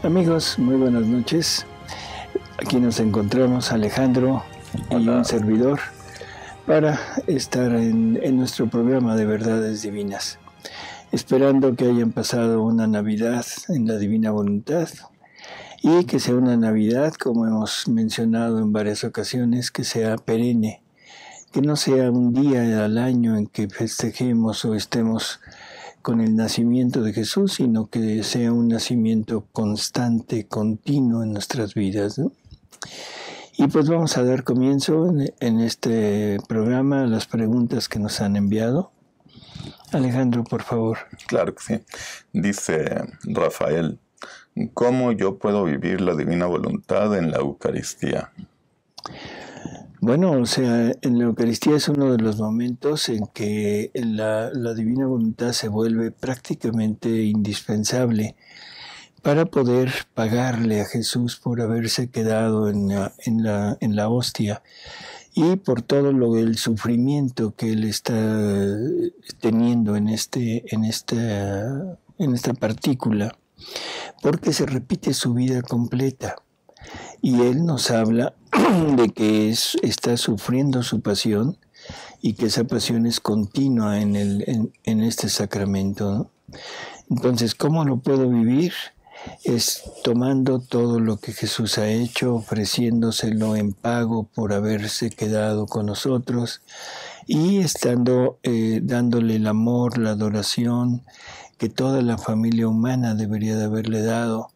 Amigos, muy buenas noches. Aquí nos encontramos Alejandro y un servidor para estar en nuestro programa de Verdades Divinas. Esperando que hayan pasado una Navidad en la Divina Voluntad y que sea una Navidad, como hemos mencionado en varias ocasiones, que sea perenne, que no sea un día al año en que festejemos o estemos con el nacimiento de Jesús, sino que sea un nacimiento constante, continuo en nuestras vidas, ¿no? Y pues vamos a dar comienzo en este programa a las preguntas que nos han enviado. Alejandro, por favor. Claro que sí. Dice Rafael, ¿cómo yo puedo vivir la divina voluntad en la Eucaristía? Bueno, o sea, en la Eucaristía es uno de los momentos en que la divina voluntad se vuelve prácticamente indispensable para poder pagarle a Jesús por haberse quedado en la hostia y por todo el sufrimiento que él está teniendo en esta partícula, porque se repite su vida completa. Y él nos habla de que está sufriendo su pasión y que esa pasión es continua en este sacramento, ¿no? Entonces, ¿cómo lo puedo vivir? Es tomando todo lo que Jesús ha hecho, ofreciéndoselo en pago por haberse quedado con nosotros y estando dándole el amor, la adoración que toda la familia humana debería de haberle dado,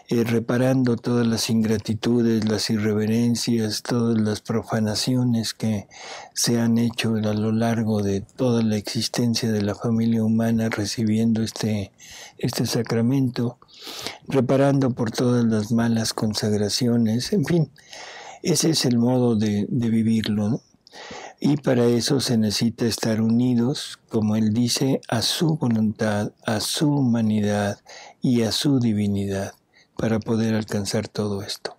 reparando todas las ingratitudes, las irreverencias, todas las profanaciones que se han hecho a lo largo de toda la existencia de la familia humana recibiendo este sacramento, reparando por todas las malas consagraciones, en fin, ese es el modo de vivirlo, ¿no? Y para eso se necesita estar unidos, como él dice, a su voluntad, a su humanidad y a su divinidad, para poder alcanzar todo esto.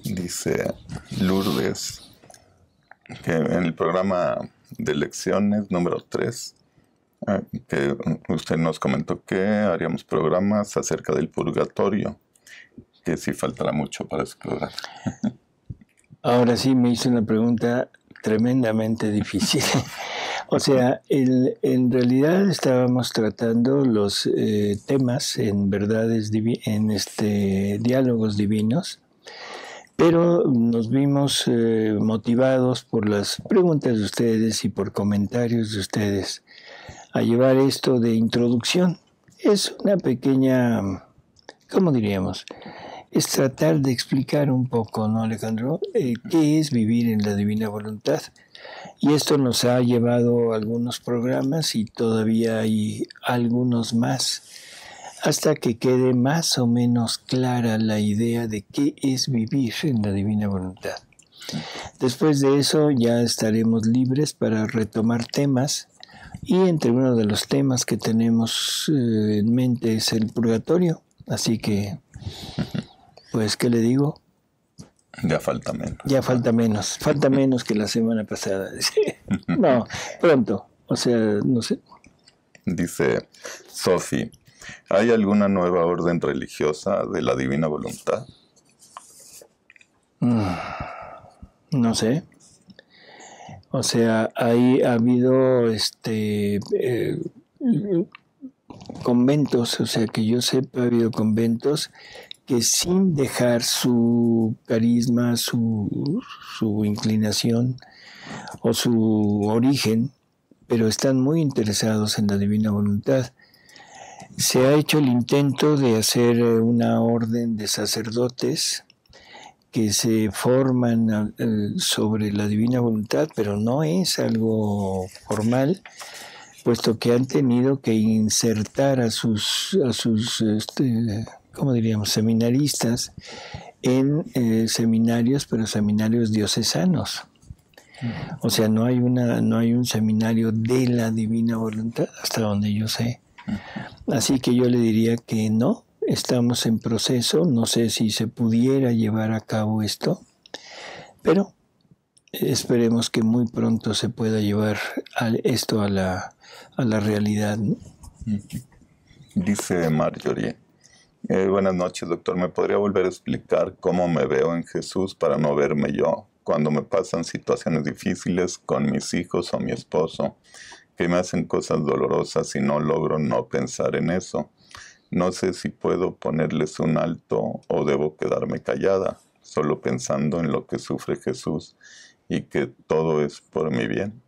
Dice Lourdes que en el programa de lecciones número 3, que usted nos comentó que haríamos programas acerca del purgatorio, que sí faltará mucho para explorar. Ahora sí me hizo una pregunta tremendamente difícil. O sea, en realidad estábamos tratando los temas en verdades, diálogos divinos, pero nos vimos motivados por las preguntas de ustedes y por comentarios de ustedes a llevar esto de introducción. Es una pequeña, ¿cómo diríamos? Es tratar de explicar un poco, ¿no, Alejandro? ¿Qué es vivir en la divina voluntad? Y esto nos ha llevado a algunos programas y todavía hay algunos más, hasta que quede más o menos clara la idea de qué es vivir en la divina voluntad. Después de eso ya estaremos libres para retomar temas, y entre uno de los temas que tenemos en mente es el purgatorio. Así que, pues, ¿qué le digo? Ya falta menos. Ya falta menos. Falta menos que la semana pasada. No, pronto. O sea, no sé. Dice Sofi, ¿hay alguna nueva orden religiosa de la divina voluntad? No sé. O sea, ha habido conventos, o sea, que yo sepa, ha habido conventos que sin dejar su carisma, su inclinación o su origen, pero están muy interesados en la divina voluntad. Se ha hecho el intento de hacer una orden de sacerdotes que se forman sobre la divina voluntad, pero no es algo formal, puesto que han tenido que insertar a sus ¿cómo diríamos?, seminaristas en seminarios, pero seminarios diocesanos. O sea, no hay un seminario de la divina voluntad, hasta donde yo sé. Así que yo le diría que no, estamos en proceso, no sé si se pudiera llevar a cabo esto, pero esperemos que muy pronto se pueda llevar esto a la realidad, ¿no? Dice Marjorie, Buenas noches, doctor. ¿Me podría volver a explicar cómo me veo en Jesús para no verme yo cuando me pasan situaciones difíciles con mis hijos o mi esposo, que me hacen cosas dolorosas y no logro no pensar en eso? No sé si puedo ponerles un alto o debo quedarme callada, solo pensando en lo que sufre Jesús y que todo es por mi bien.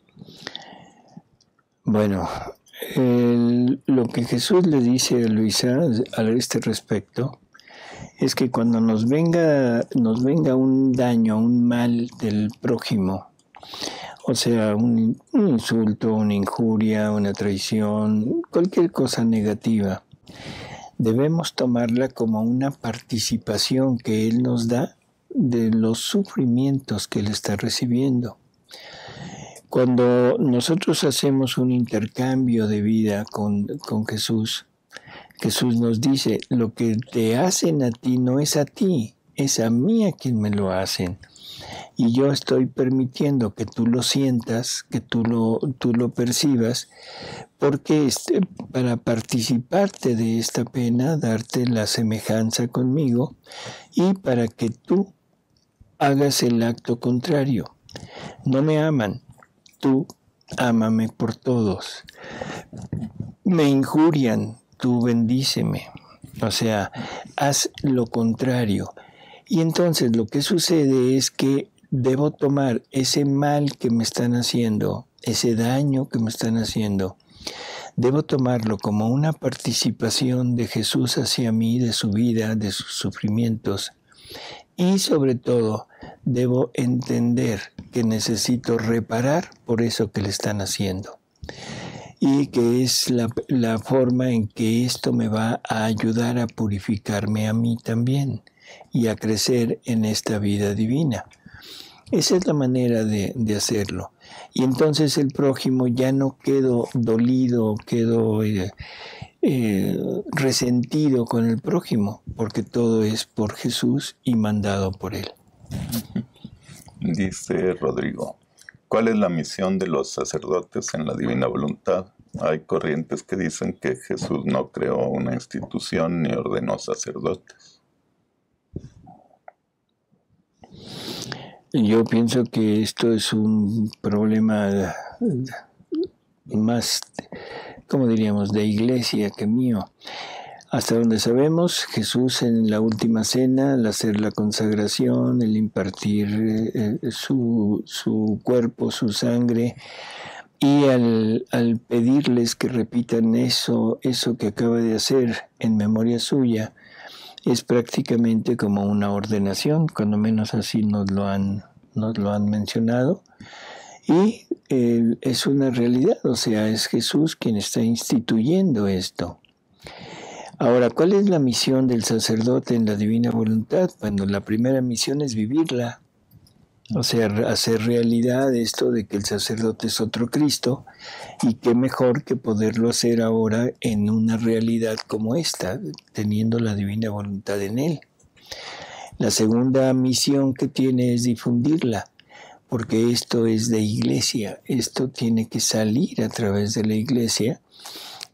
Bueno, lo que Jesús le dice a Luisa a este respecto es que cuando nos venga un daño, un mal del prójimo, o sea, un insulto, una injuria, una traición, cualquier cosa negativa, debemos tomarla como una participación que Él nos da de los sufrimientos que Él está recibiendo. Cuando nosotros hacemos un intercambio de vida con Jesús, Jesús nos dice, lo que te hacen a ti no es a ti, es a mí a quien me lo hacen. Y yo estoy permitiendo que tú lo sientas, que tú lo percibas, porque para participarte de esta pena, darte la semejanza conmigo y para que tú hagas el acto contrario. No me aman, tú ámame por todos. Me injurian, tú bendíceme. O sea, haz lo contrario. Y entonces lo que sucede es que debo tomar ese mal que me están haciendo, ese daño que me están haciendo, debo tomarlo como una participación de Jesús hacia mí, de su vida, de sus sufrimientos. Y sobre todo, debo entender que necesito reparar por eso que le están haciendo. Y que es la forma en que esto me va a ayudar a purificarme a mí también y a crecer en esta vida divina. Esa es la manera de hacerlo. Y entonces el prójimo ya no quedo dolido, quedo resentido con el prójimo, porque todo es por Jesús y mandado por Él. Dice Rodrigo, ¿cuál es la misión de los sacerdotes en la divina voluntad? Hay corrientes que dicen que Jesús no creó una institución ni ordenó sacerdotes. Yo pienso que esto es un problema más, como diríamos, de iglesia que mío. Hasta donde sabemos, Jesús en la última cena, al hacer la consagración, el impartir su cuerpo, su sangre, y al pedirles que repitan eso que acaba de hacer en memoria suya, es prácticamente como una ordenación, cuando menos así nos lo han mencionado, y es una realidad, o sea, es Jesús quien está instituyendo esto. Ahora, ¿cuál es la misión del sacerdote en la divina voluntad? Bueno, la primera misión es vivirla, o sea, hacer realidad esto de que el sacerdote es otro Cristo, y qué mejor que poderlo hacer ahora en una realidad como esta, teniendo la divina voluntad en él. La segunda misión que tiene es difundirla, porque esto es de iglesia, esto tiene que salir a través de la iglesia,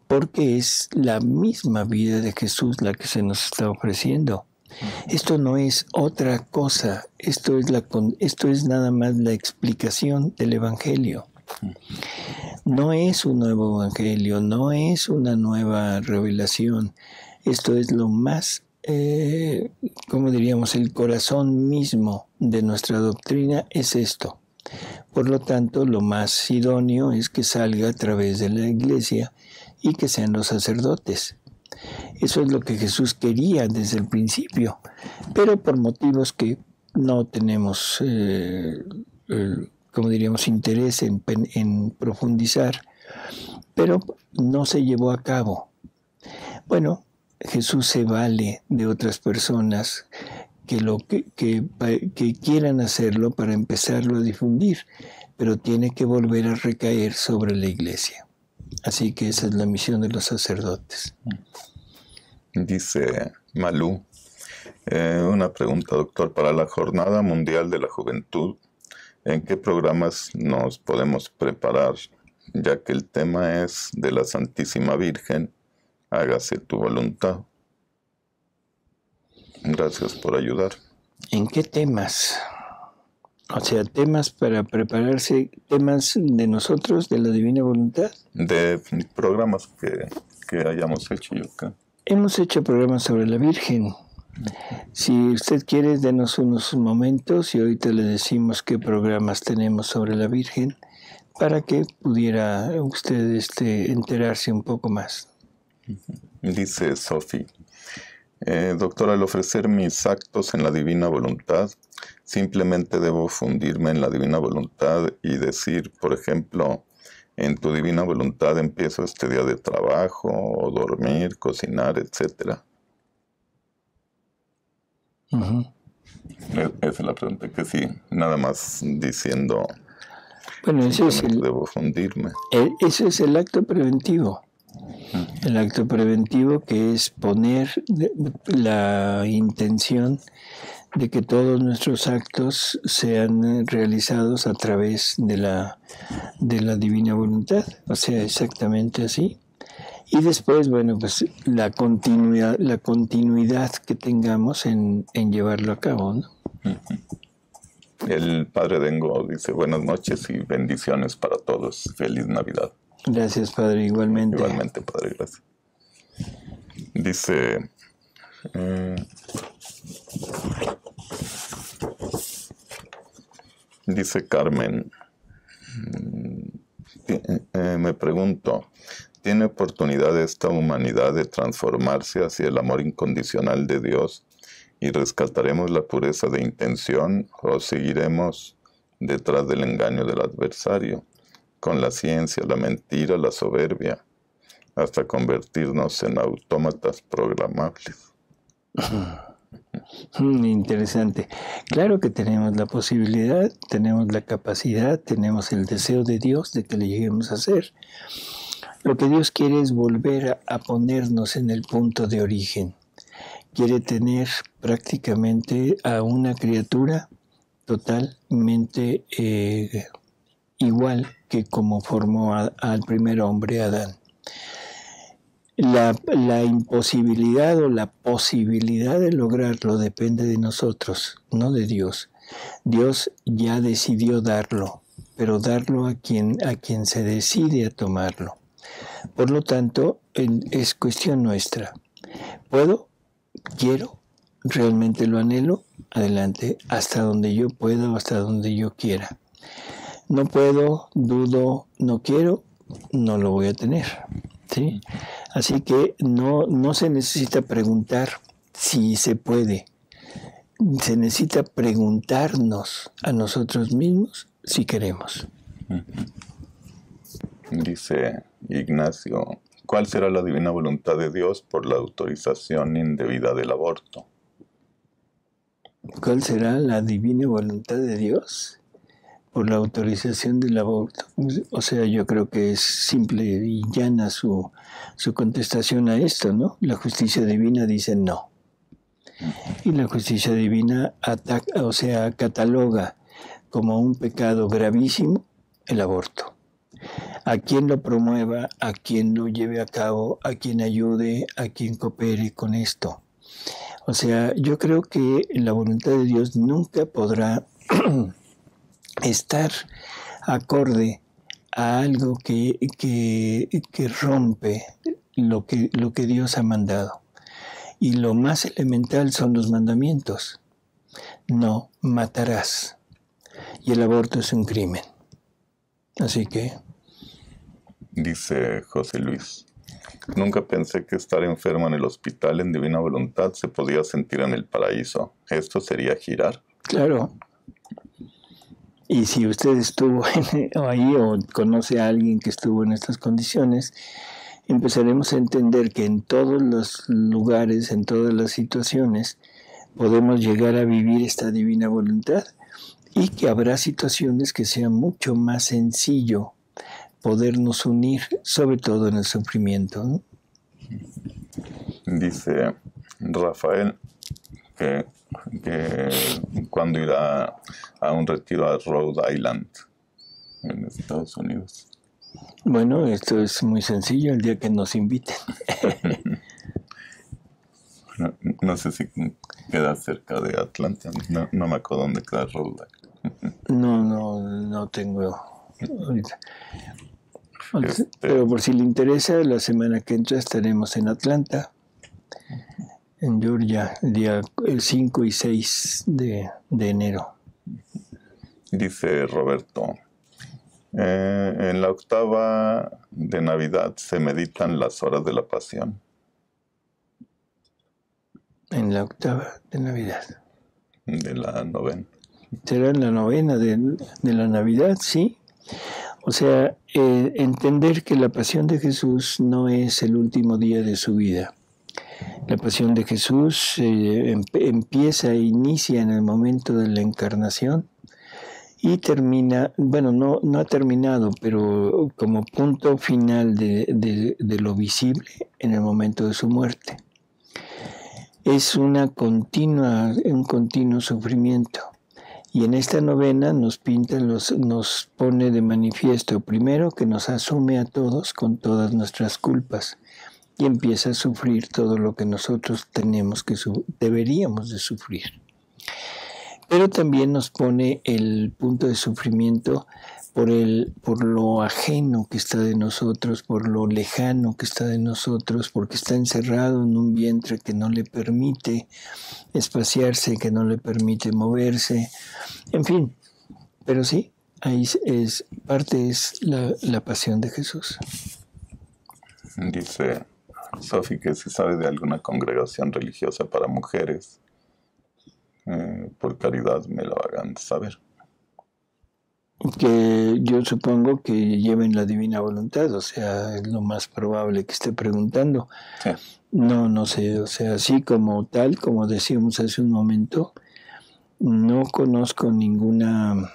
porque es la misma vida de Jesús la que se nos está ofreciendo. Esto no es otra cosa, esto es nada más la explicación del Evangelio. No es un nuevo Evangelio, no es una nueva revelación. Esto es lo más, como diríamos, el corazón mismo de nuestra doctrina es esto. Por lo tanto, lo más idóneo es que salga a través de la iglesia y que sean los sacerdotes. Eso es lo que Jesús quería desde el principio, pero por motivos que no tenemos, como diríamos, interés en profundizar, pero no se llevó a cabo. Bueno, Jesús se vale de otras personas que quieran hacerlo para empezarlo a difundir, pero tiene que volver a recaer sobre la iglesia. Así que esa es la misión de los sacerdotes. Dice Malú, una pregunta, doctor, para la Jornada Mundial de la Juventud, ¿en qué programas nos podemos preparar? Ya que el tema es de la Santísima Virgen, hágase tu voluntad. Gracias por ayudar. ¿En qué temas? O sea, temas para prepararse, temas de nosotros, de la divina voluntad. De programas que hayamos hecho yo acá. Hemos hecho programas sobre la Virgen. Si usted quiere, denos unos momentos y ahorita le decimos qué programas tenemos sobre la Virgen para que pudiera usted enterarse un poco más. Dice Sophie, doctor, al ofrecer mis actos en la divina voluntad, simplemente debo fundirme en la divina voluntad y decir, por ejemplo, en tu divina voluntad empiezo este día de trabajo, o dormir, cocinar, etc. Esa es la pregunta, que sí, nada más diciendo, bueno, debo fundirme. Ese es el acto preventivo. El acto preventivo, que es poner la intención de que todos nuestros actos sean realizados a través de la divina voluntad, o sea, exactamente así. Y después, bueno, pues la continuidad que tengamos en llevarlo a cabo, ¿no? El padre Dengo dice buenas noches y bendiciones para todos. Feliz Navidad. Gracias, padre, igualmente. Igualmente, padre, gracias. Dice, dice Carmen, me pregunto, ¿tiene oportunidad esta humanidad de transformarse hacia el amor incondicional de Dios y rescataremos la pureza de intención o seguiremos detrás del engaño del adversario, con la ciencia, la mentira, la soberbia, hasta convertirnos en autómatas programables? Interesante. Claro que tenemos la posibilidad, tenemos la capacidad, tenemos el deseo de Dios de que le lleguemos a hacer. Lo que Dios quiere es volver a ponernos en el punto de origen. Quiere tener prácticamente a una criatura totalmente igual que como formó al primer hombre, Adán. La imposibilidad o la posibilidad de lograrlo depende de nosotros, no de Dios. Dios ya decidió darlo, pero darlo a quien se decide a tomarlo. Por lo tanto, es cuestión nuestra. ¿Puedo? ¿Quiero? ¿Realmente lo anhelo? Adelante, hasta donde yo pueda o hasta donde yo quiera. No puedo, dudo, no quiero, no lo voy a tener, ¿sí? Así que no se necesita preguntar si se puede. Se necesita preguntarnos a nosotros mismos si queremos. Dice Ignacio, ¿cuál será la divina voluntad de Dios por la autorización indebida del aborto? ¿Cuál será la divina voluntad de Dios por la autorización del aborto? O sea, yo creo que es simple y llana su contestación a esto, ¿no? La justicia divina dice no. Y la justicia divina cataloga como un pecado gravísimo el aborto. A quien lo promueva, a quien lo lleve a cabo, a quien ayude, a quien coopere con esto. O sea, yo creo que la voluntad de Dios nunca podrá estar acorde a algo que rompe lo que Dios ha mandado. Y lo más elemental son los mandamientos. No matarás. Y el aborto es un crimen. Así que... Dice José Luis, nunca pensé que estar enfermo en el hospital en divina voluntad se podía sentir en el paraíso. ¿Esto sería girar? Claro. Y si usted estuvo ahí o conoce a alguien que estuvo en estas condiciones, empezaremos a entender que en todos los lugares, en todas las situaciones, podemos llegar a vivir esta divina voluntad y que habrá situaciones que sea mucho más sencillo podernos unir, sobre todo en el sufrimiento, ¿no? Dice Rafael que cuando irá a un retiro a Rhode Island, en Estados Unidos. Bueno, esto es muy sencillo, el día que nos inviten. No sé si queda cerca de Atlanta. No me acuerdo dónde queda Rhode No tengo ahorita. Pero por si le interesa, la semana que entra estaremos en Atlanta, en Georgia, el 5 y 6 de enero. Dice Roberto, en la octava de Navidad se meditan las horas de la pasión. En la octava de Navidad. De la novena. Será en la novena de la Navidad, sí. O sea, entender que la pasión de Jesús no es el último día de su vida. La pasión de Jesús empieza e inicia en el momento de la encarnación y termina, bueno, no ha terminado, pero como punto final de lo visible en el momento de su muerte. Es un continuo sufrimiento. Y en esta novena nos pone de manifiesto, primero, que nos asume a todos con todas nuestras culpas y empieza a sufrir todo lo que nosotros deberíamos de sufrir. Pero también nos pone el punto de sufrimiento por lo ajeno que está de nosotros, por lo lejano que está de nosotros, porque está encerrado en un vientre que no le permite espaciarse, que no le permite moverse, en fin. Pero sí, ahí parte es la pasión de Jesús. Dice Sofi que si sabe de alguna congregación religiosa para mujeres, por caridad me lo hagan saber. Que yo supongo que lleven la divina voluntad, o sea, es lo más probable que esté preguntando. Sí. No sé, o sea, así como tal, como decíamos hace un momento, no conozco ninguna,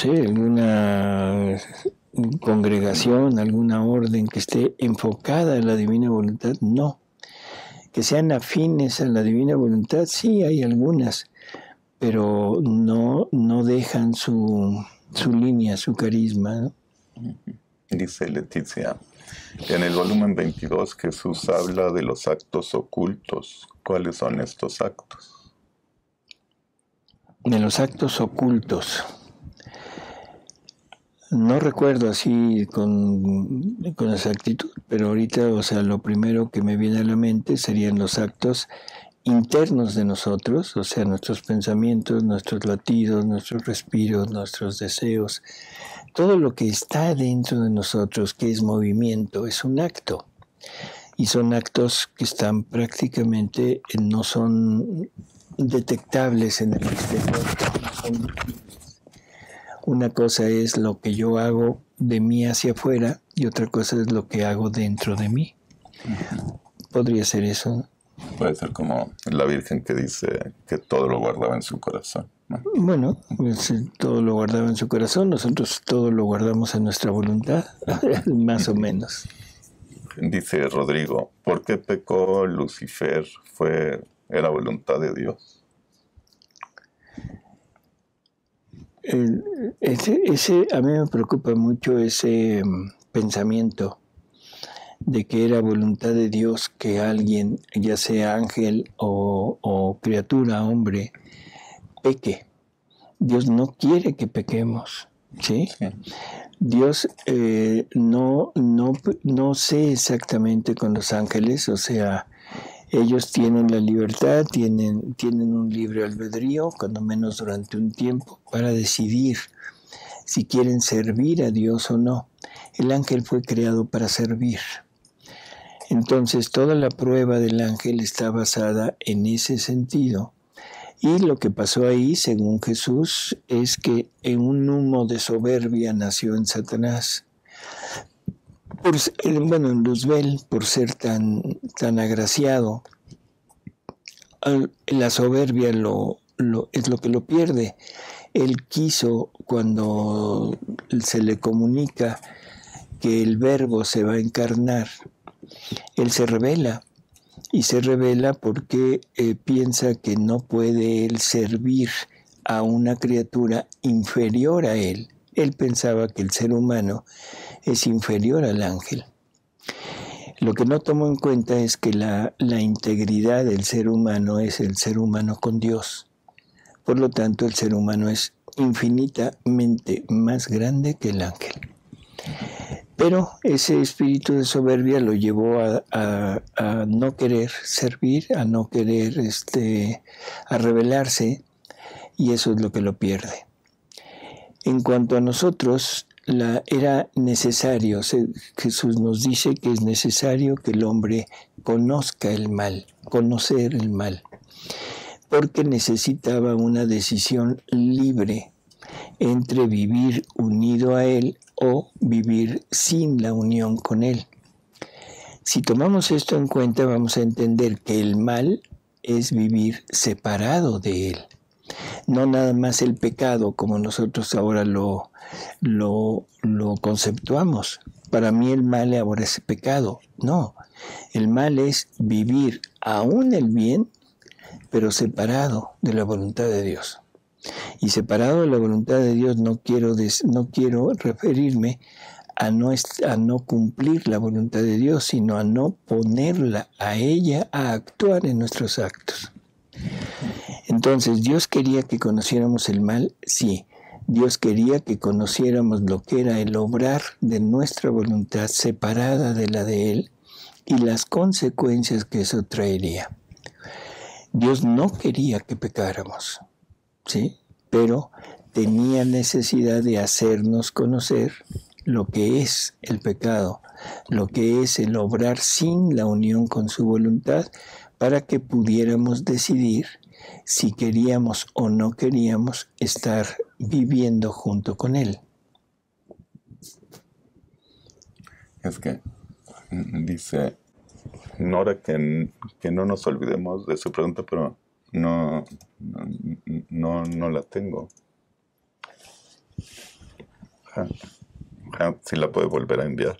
alguna congregación, alguna orden que esté enfocada en la divina voluntad, no. Que sean afines a la divina voluntad, sí, hay algunas, pero no dejan su línea, su carisma, ¿no? Dice Leticia, en el volumen 22 Jesús habla de los actos ocultos. ¿Cuáles son estos actos? De los actos ocultos. No recuerdo así con exactitud, pero ahorita, o sea, lo primero que me viene a la mente serían los actos internos de nosotros, o sea, nuestros pensamientos, nuestros latidos, nuestros respiros, nuestros deseos, todo lo que está dentro de nosotros, que es movimiento, es un acto. Y son actos que están prácticamente, no son detectables en el exterior. Una cosa es lo que yo hago de mí hacia afuera y otra cosa es lo que hago dentro de mí. Podría ser eso, ¿no? Puede ser como la Virgen que dice que todo lo guardaba en su corazón, ¿no? Bueno, pues, todo lo guardaba en su corazón, nosotros todo lo guardamos en nuestra voluntad, más o menos. Dice Rodrigo, ¿por qué pecó Lucifer? ¿Era voluntad de Dios? A mí me preocupa mucho ese pensamiento de que era voluntad de Dios que alguien, ya sea ángel o criatura, hombre, peque. Dios no quiere que pequemos, ¿sí? Sí. Dios no sé exactamente con los ángeles, o sea, ellos tienen la libertad, tienen un libre albedrío, cuando menos durante un tiempo, para decidir si quieren servir a Dios o no. El ángel fue creado para servir. Entonces, toda la prueba del ángel está basada en ese sentido. Y lo que pasó ahí, según Jesús, es que en un humo de soberbia nació en Satanás. En Luzbel, por ser tan agraciado, la soberbia es lo que lo pierde. Él quiso, cuando se le comunica que el Verbo se va a encarnar, él se rebela. Y se revela porque piensa que no puede él servir a una criatura inferior a él. Él pensaba que el ser humano es inferior al ángel. Lo que no tomo en cuenta es que la integridad del ser humano es el ser humano con Dios. Por lo tanto, el ser humano es infinitamente más grande que el ángel. Pero ese espíritu de soberbia lo llevó a no querer servir, a no querer a rebelarse, y eso es lo que lo pierde. En cuanto a nosotros, era necesario, Jesús nos dice que es necesario que el hombre conozca el mal, conocer el mal, porque necesitaba una decisión libre entre vivir unido a Él o vivir sin la unión con Él. Si tomamos esto en cuenta, vamos a entender que el mal es vivir separado de Él. No nada más el pecado, como nosotros ahora lo conceptuamos. Para mí el mal ahora es pecado. No, el mal es vivir aún el bien, pero separado de la voluntad de Dios. Y separado de la voluntad de Dios no quiero referirme a no cumplir la voluntad de Dios, sino a no ponerla a ella a actuar en nuestros actos. Entonces, ¿Dios quería que conociéramos el mal? Sí. Dios quería que conociéramos lo que era el obrar de nuestra voluntad separada de la de Él y las consecuencias que eso traería. Dios no quería que pecáramos, ¿sí? Pero tenía necesidad de hacernos conocer lo que es el pecado, lo que es el obrar sin la unión con su voluntad, para que pudiéramos decidir si queríamos o no queríamos estar viviendo junto con Él. Es que dice Nora que no nos olvidemos de su pregunta, pero no la tengo. Si la puede volver a enviar.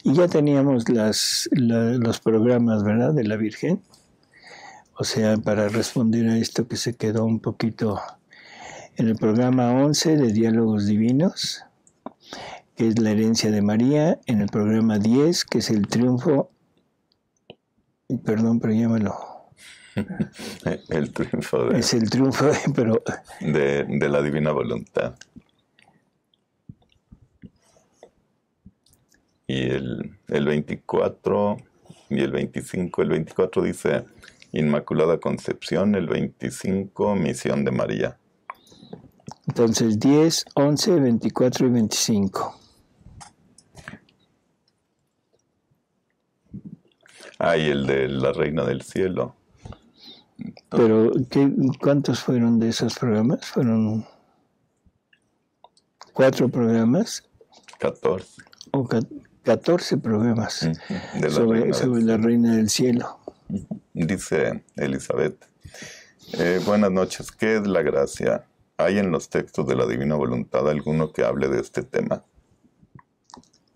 Y ya teníamos los programas, ¿verdad?, de la Virgen. O sea, para responder a esto que se quedó un poquito en el programa 11 de Diálogos Divinos, que es la herencia de María, en el programa 10, que es el triunfo, perdón, pero llámalo. El triunfo es el triunfo, pero de la divina voluntad. Y el 24 y el 25, el 24 dice Inmaculada Concepción, el 25 Misión de María. Entonces 10, 11, 24 y 25. Y el de la Reina del Cielo. Pero, ¿cuántos fueron de esos programas? ¿Fueron 4 programas? 14. O 14 programas sobre la Reina del Cielo. Dice Elizabeth, buenas noches, ¿qué es la gracia? ¿Hay en los textos de la Divina Voluntad alguno que hable de este tema?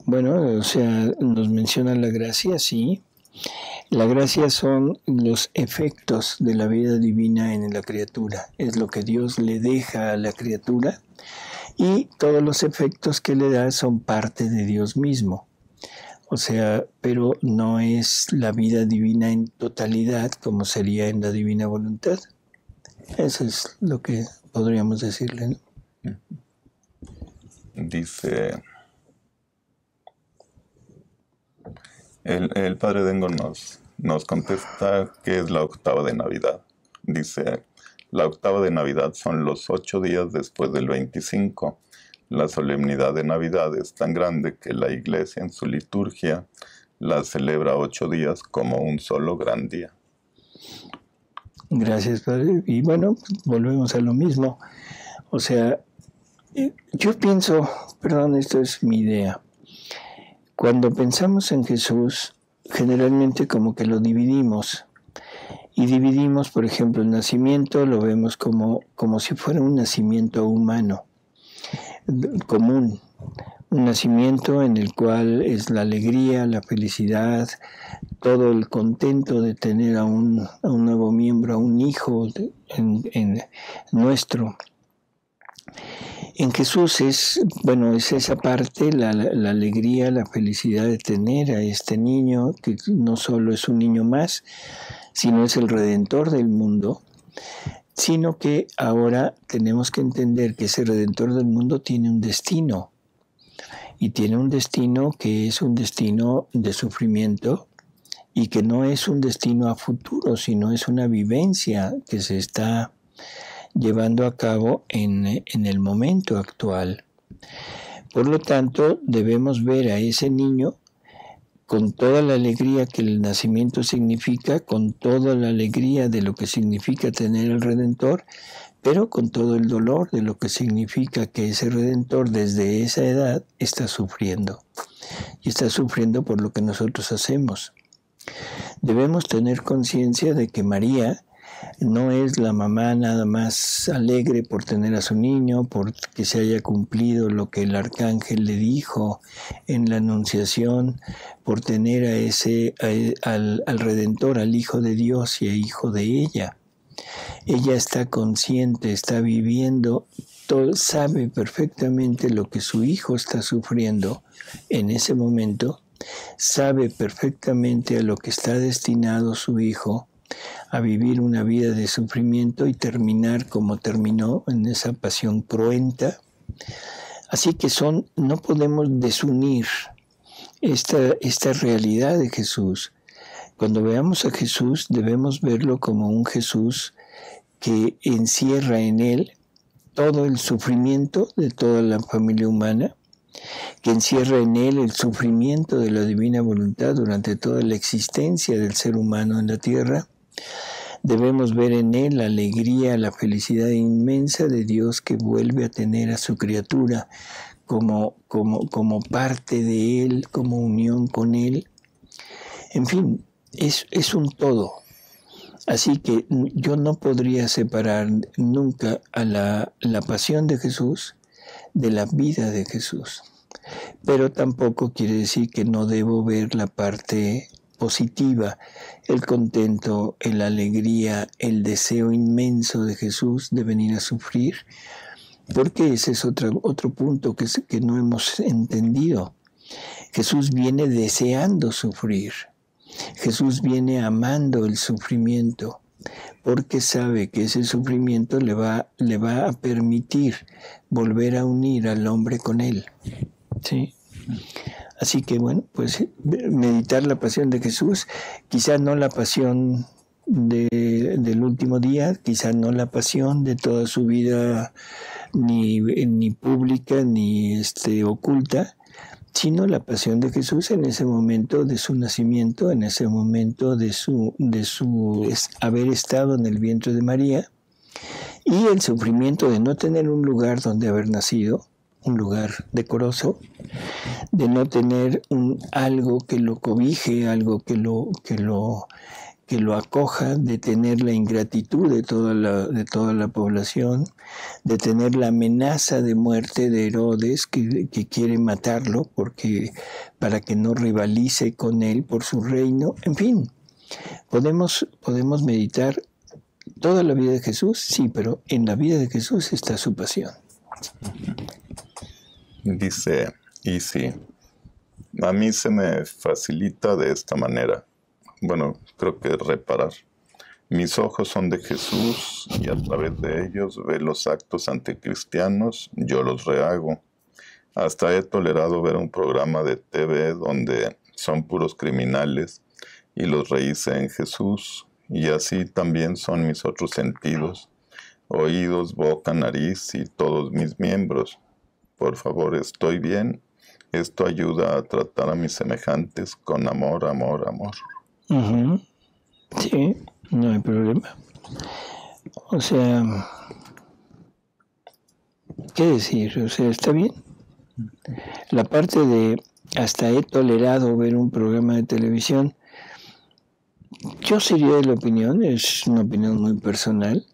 Bueno, o sea, nos menciona la gracia, sí. La gracia son los efectos de la vida divina en la criatura. Es lo que Dios le deja a la criatura, y todos los efectos que le da son parte de Dios mismo. O sea, pero no es la vida divina en totalidad como sería en la Divina Voluntad. Eso es lo que podríamos decirle, ¿no? Dice, el Padre Dengo nos contesta que es la octava de Navidad. Dice, la octava de Navidad son los 8 días después del 25. La solemnidad de Navidad es tan grande que la Iglesia en su liturgia la celebra 8 días como un solo gran día. Gracias, Padre. Y bueno, volvemos a lo mismo. O sea, yo pienso, perdón, esto es mi idea. Cuando pensamos en Jesús, generalmente como que lo dividimos. Y dividimos, por ejemplo, el nacimiento, lo vemos como si fuera un nacimiento humano, común, un nacimiento en el cual es la alegría, la felicidad, todo el contento de tener a un nuevo miembro, a un hijo nuestro. En Jesús es esa parte, la alegría, la felicidad de tener a este niño, que no solo es un niño más, sino es el Redentor del mundo, sino que ahora tenemos que entender que ese Redentor del mundo tiene un destino, y tiene un destino que es un destino de sufrimiento, y que no es un destino a futuro, sino es una vivencia que se está llevando a cabo en el momento actual. Por lo tanto, debemos ver a ese niño con toda la alegría que el nacimiento significa, con toda la alegría de lo que significa tener el Redentor, pero con todo el dolor de lo que significa que ese Redentor desde esa edad está sufriendo. Y está sufriendo por lo que nosotros hacemos. Debemos tener conciencia de que María no es la mamá nada más alegre por tener a su niño, porque se haya cumplido lo que el arcángel le dijo en la Anunciación, por tener al Redentor, al Hijo de Dios y a hijo de ella. Ella está consciente, está viviendo, sabe perfectamente lo que su hijo está sufriendo en ese momento, sabe perfectamente a lo que está destinado su hijo, a vivir una vida de sufrimiento y terminar como terminó, en esa pasión cruenta. Así que no podemos desunir esta realidad de Jesús. Cuando veamos a Jesús, debemos verlo como un Jesús que encierra en él todo el sufrimiento de toda la familia humana, que encierra en él el sufrimiento de la divina voluntad durante toda la existencia del ser humano en la tierra. Debemos ver en él la alegría, la felicidad inmensa de Dios que vuelve a tener a su criatura como parte de él, como unión con él. En fin, es un todo. Así que yo no podría separar nunca a la pasión de Jesús de la vida de Jesús. Pero tampoco quiere decir que no debo ver la parte positiva, el contento, la alegría, el deseo inmenso de Jesús de venir a sufrir, porque ese es otro punto que no hemos entendido. Jesús viene deseando sufrir. Jesús viene amando el sufrimiento, porque sabe que ese sufrimiento le va a permitir volver a unir al hombre con él. ¿Sí? Así que pues meditar la pasión de Jesús, quizá no la pasión del último día, quizá no la pasión de toda su vida ni pública ni oculta, sino la pasión de Jesús en ese momento de su nacimiento, en ese momento de su haber estado en el vientre de María, y el sufrimiento de no tener un lugar donde haber nacido, un lugar decoroso, de no tener algo que lo cobije, algo que lo acoja, de tener la ingratitud de toda la población, de tener la amenaza de muerte de Herodes que quiere matarlo para que no rivalice con él por su reino. En fin, podemos meditar toda la vida de Jesús, sí, pero en la vida de Jesús está su pasión. Dice, y sí, a mí se me facilita de esta manera. Bueno, creo que reparar. Mis ojos son de Jesús y a través de ellos ve los actos anticristianos, yo los rehago. Hasta he tolerado ver un programa de TV donde son puros criminales y los rehice en Jesús, y así también son mis otros sentidos, oídos, boca, nariz y todos mis miembros. Por favor, estoy bien. Esto ayuda a tratar a mis semejantes con amor, amor, amor. Uh-huh. Sí, no hay problema. O sea, ¿qué decir? O sea, está bien. La parte de hasta he tolerado ver un programa de televisión, yo sería de la opinión, es una opinión muy personal,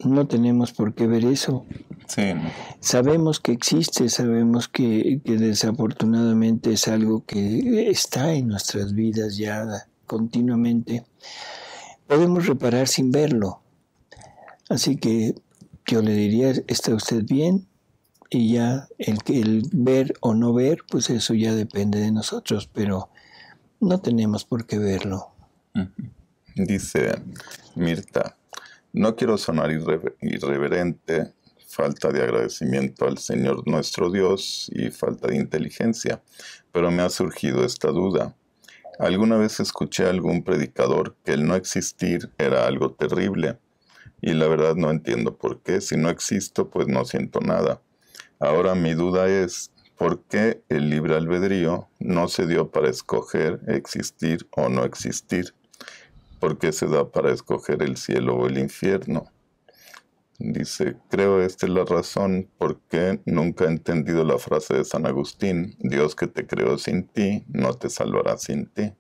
no tenemos por qué ver eso. Sí. Sabemos que existe, sabemos que desafortunadamente es algo que está en nuestras vidas ya continuamente. Podemos reparar sin verlo. Así que yo le diría, ¿está usted bien? y ya el ver o no ver, pues eso ya depende de nosotros, pero no tenemos por qué verlo. Dice Mirta, no quiero sonar irreverente, falta de agradecimiento al Señor nuestro Dios y falta de inteligencia, pero me ha surgido esta duda. Alguna vez escuché a algún predicador que el no existir era algo terrible, y la verdad no entiendo por qué. Si no existo, pues no siento nada. Ahora mi duda es, ¿por qué el libre albedrío no se dio para escoger existir o no existir? ¿Por qué se da para escoger el cielo o el infierno? Dice, creo esta es la razón por qué nunca he entendido la frase de San Agustín, Dios que te creó sin ti, no te salvará sin ti.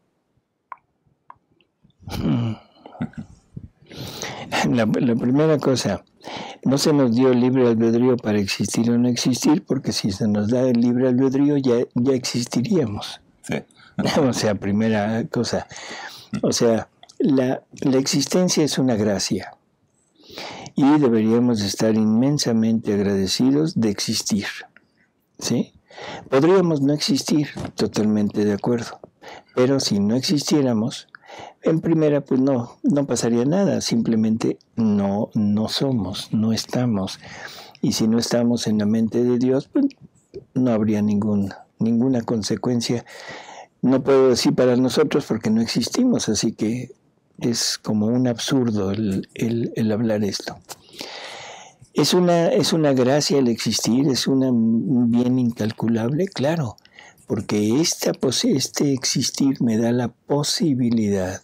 La primera cosa, no se nos dio el libre albedrío para existir o no existir, porque si se nos da el libre albedrío ya existiríamos. Sí. O sea, primera cosa. O sea, la existencia es una gracia y deberíamos estar inmensamente agradecidos de existir, ¿sí? Podríamos no existir, totalmente de acuerdo, pero si no existiéramos, en primera pues no pasaría nada, simplemente no somos, no estamos, y si no estamos en la mente de Dios, pues no habría ninguna consecuencia. No puedo decir para nosotros porque no existimos, así que es como un absurdo el hablar esto. Es una gracia el existir, es un bien incalculable, claro, porque este existir me da la posibilidad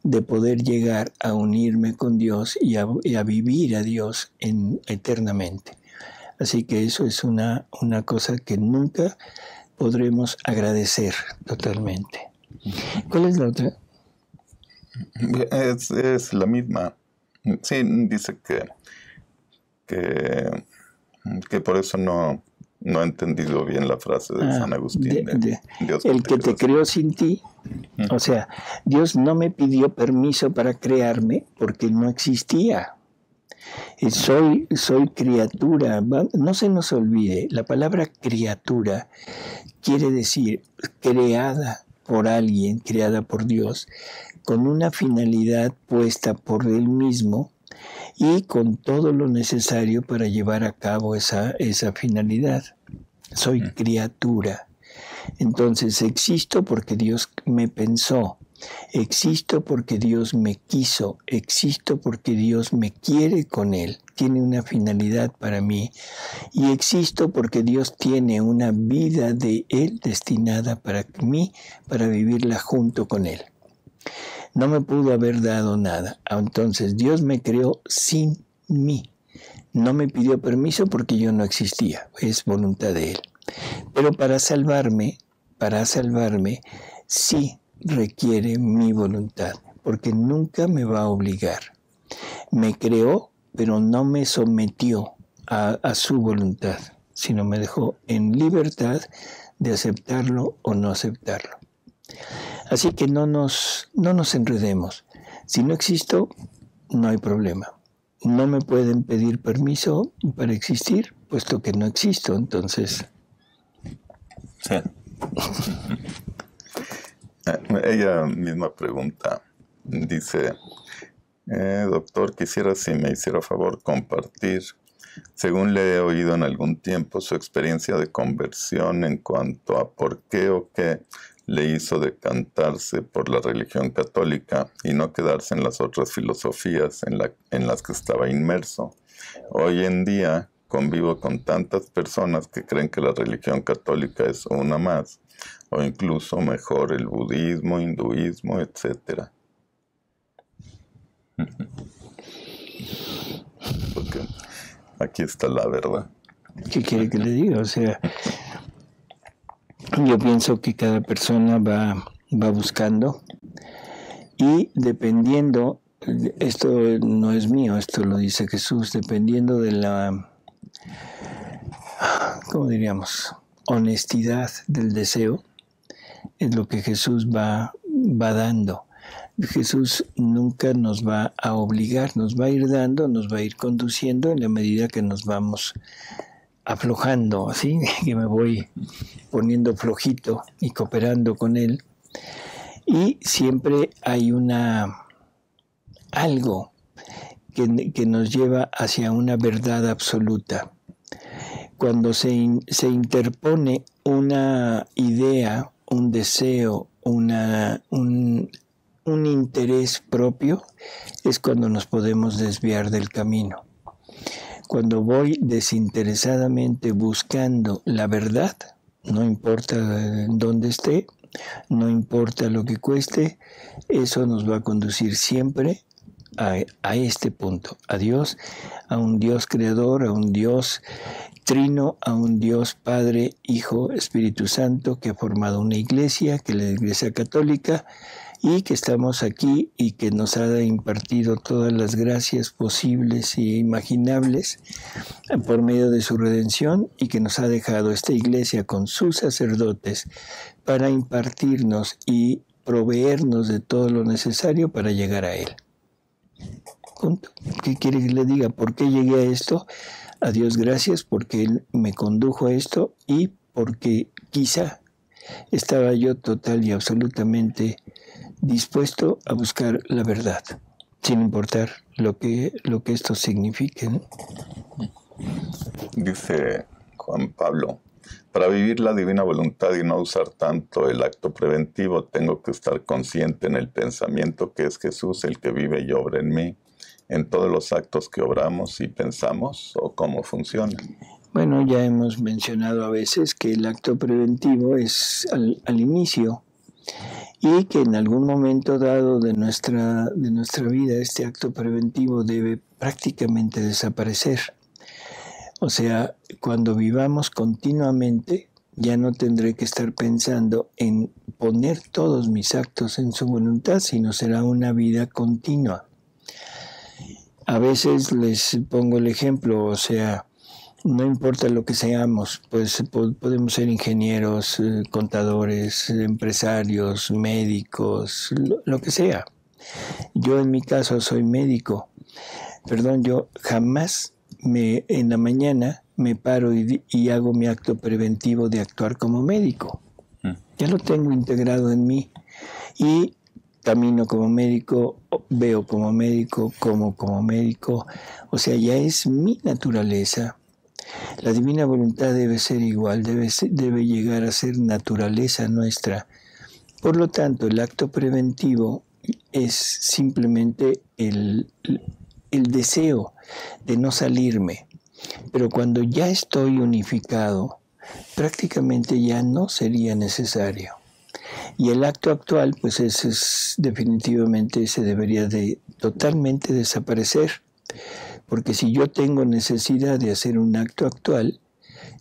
de poder llegar a unirme con Dios y a vivir a Dios eternamente. Así que eso es una cosa que nunca podremos agradecer totalmente. ¿Cuál es la otra? Es la misma. Sí, dice que por eso no he entendido bien la frase de San Agustín. Dios el que te creó sin ti. O sea, Dios no me pidió permiso para crearme porque no existía. Soy criatura. No se nos olvide, la palabra criatura quiere decir creada por alguien, creada por Dios, con una finalidad puesta por Él mismo y con todo lo necesario para llevar a cabo esa finalidad. Soy criatura. Entonces existo porque Dios me pensó, existo porque Dios me quiso, existo porque Dios me quiere con Él, tiene una finalidad para mí, y existo porque Dios tiene una vida de Él destinada para mí, para vivirla junto con Él. No me pudo haber dado nada, entonces Dios me creó sin mí. No me pidió permiso porque yo no existía, es voluntad de Él. Pero para salvarme, sí requiere mi voluntad, porque nunca me va a obligar. Me creó, pero no me sometió a su voluntad, sino me dejó en libertad de aceptarlo o no aceptarlo. Así que no nos enredemos. Si no existo, no hay problema. No me pueden pedir permiso para existir, puesto que no existo, entonces... Sí. Ella misma pregunta, dice, doctor, quisiera si me hiciera favor compartir, según le he oído en algún tiempo, su experiencia de conversión en cuanto a por qué o qué le hizo decantarse por la religión católica y no quedarse en las otras filosofías en las que estaba inmerso. Hoy en día convivo con tantas personas que creen que la religión católica es una más, o incluso mejor el budismo, hinduismo, etc. Porque aquí está la verdad. ¿Qué quiere que le diga? O sea, yo pienso que cada persona va buscando y dependiendo, esto no es mío, esto lo dice Jesús, dependiendo de la, ¿cómo diríamos?, honestidad del deseo, es lo que Jesús va dando. Jesús nunca nos va a obligar, nos va a ir dando, nos va a ir conduciendo en la medida que nos vamos aflojando, así que me voy poniendo flojito y cooperando con él. Y siempre hay algo que nos lleva hacia una verdad absoluta. Cuando se interpone una idea, un deseo, un interés propio, es cuando nos podemos desviar del camino. Cuando voy desinteresadamente buscando la verdad, no importa dónde esté, no importa lo que cueste, eso nos va a conducir siempre a este punto, a Dios, a un Dios creador, a un Dios trino, a un Dios Padre, Hijo, Espíritu Santo, que ha formado una iglesia, que es la Iglesia Católica, y que estamos aquí y que nos ha impartido todas las gracias posibles e imaginables por medio de su redención, y que nos ha dejado esta iglesia con sus sacerdotes para impartirnos y proveernos de todo lo necesario para llegar a Él. Punto. ¿Qué quiere que le diga? ¿Por qué llegué a esto? A Dios gracias porque Él me condujo a esto, y porque quizá estaba yo total y absolutamente dispuesto a buscar la verdad, sin importar lo que esto signifique, ¿no? Dice Juan Pablo, para vivir la divina voluntad y no usar tanto el acto preventivo, tengo que estar consciente en el pensamiento que es Jesús el que vive y obra en mí, en todos los actos que obramos y pensamos, o cómo funciona. Bueno, ya hemos mencionado a veces que el acto preventivo es al inicio, y que en algún momento dado de nuestra vida este acto preventivo debe prácticamente desaparecer. O sea, cuando vivamos continuamente, ya no tendré que estar pensando en poner todos mis actos en su voluntad, sino será una vida continua. A veces les pongo el ejemplo, o sea, no importa lo que seamos, pues podemos ser ingenieros, contadores, empresarios, médicos, lo que sea. Yo en mi caso soy médico. Yo jamás en la mañana me paro y hago mi acto preventivo de actuar como médico. Ya lo tengo integrado en mí. Y camino como médico, veo como médico, como médico. O sea, ya es mi naturaleza. La divina voluntad debe ser igual, debe llegar a ser naturaleza nuestra. Por lo tanto, el acto preventivo es simplemente el deseo de no salirme. Pero cuando ya estoy unificado, prácticamente ya no sería necesario. Y el acto actual, pues definitivamente se debería de totalmente desaparecer. Porque si yo tengo necesidad de hacer un acto actual,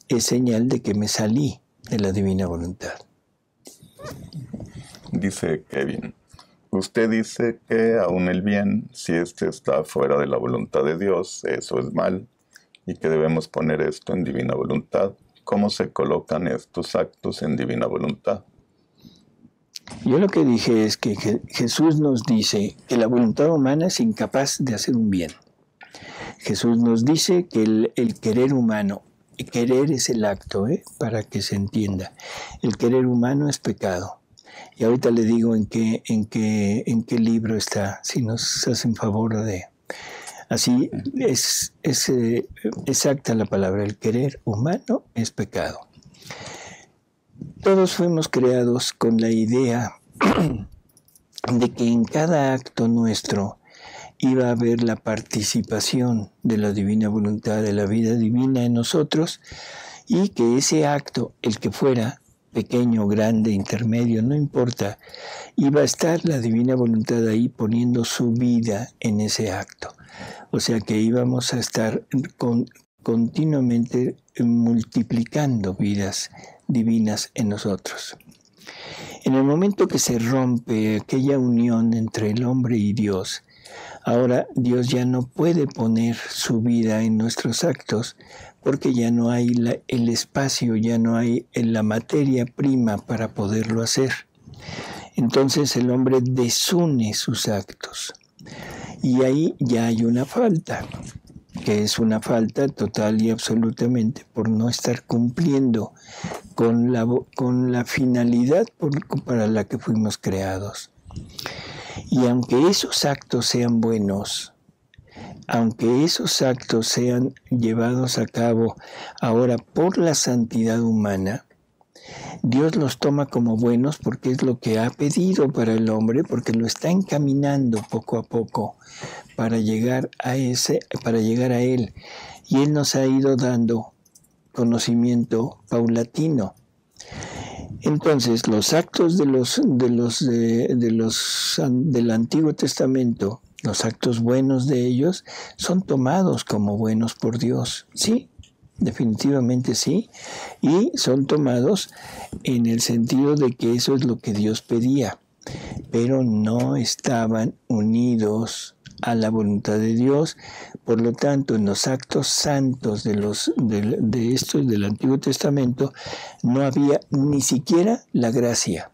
es señal de que me salí de la divina voluntad. Dice Kevin, usted dice que aún el bien, si está fuera de la voluntad de Dios, eso es mal, y que debemos poner esto en divina voluntad. ¿Cómo se colocan estos actos en divina voluntad? Yo lo que dije es que Jesús nos dice que la voluntad humana es incapaz de hacer un bien. Jesús nos dice que el querer humano, querer es el acto, para que se entienda. El querer humano es pecado. Y ahorita le digo en qué libro está, si nos hacen favor de... Así es exacta la palabra, el querer humano es pecado. Todos fuimos creados con la idea de que en cada acto nuestro iba a haber la participación de la divina voluntad, de la vida divina en nosotros, y que ese acto, el que fuera, pequeño, grande, intermedio, no importa, iba a estar la divina voluntad ahí poniendo su vida en ese acto. O sea que íbamos a estar continuamente multiplicando vidas divinas en nosotros. En el momento que se rompe aquella unión entre el hombre y Dios, ahora Dios ya no puede poner su vida en nuestros actos porque ya no hay el espacio, ya no hay la materia prima para poderlo hacer. Entonces el hombre desune sus actos y ahí ya hay una falta. que es una falta total y absolutamente por no estar cumpliendo con la finalidad para la que fuimos creados. Y aunque esos actos sean buenos, aunque esos actos sean llevados a cabo ahora por la santidad humana, Dios los toma como buenos porque es lo que ha pedido para el hombre, porque lo está encaminando poco a poco para llegar a Él. Y Él nos ha ido dando conocimiento paulatino. Entonces, los actos del Antiguo Testamento, los actos buenos de ellos, son tomados como buenos por Dios. Sí, definitivamente sí. Y son tomados en el sentido de que eso es lo que Dios pedía. Pero no estaban unidos a la voluntad de Dios. Por lo tanto, en los actos santos de estos del Antiguo Testamento no había ni siquiera la gracia.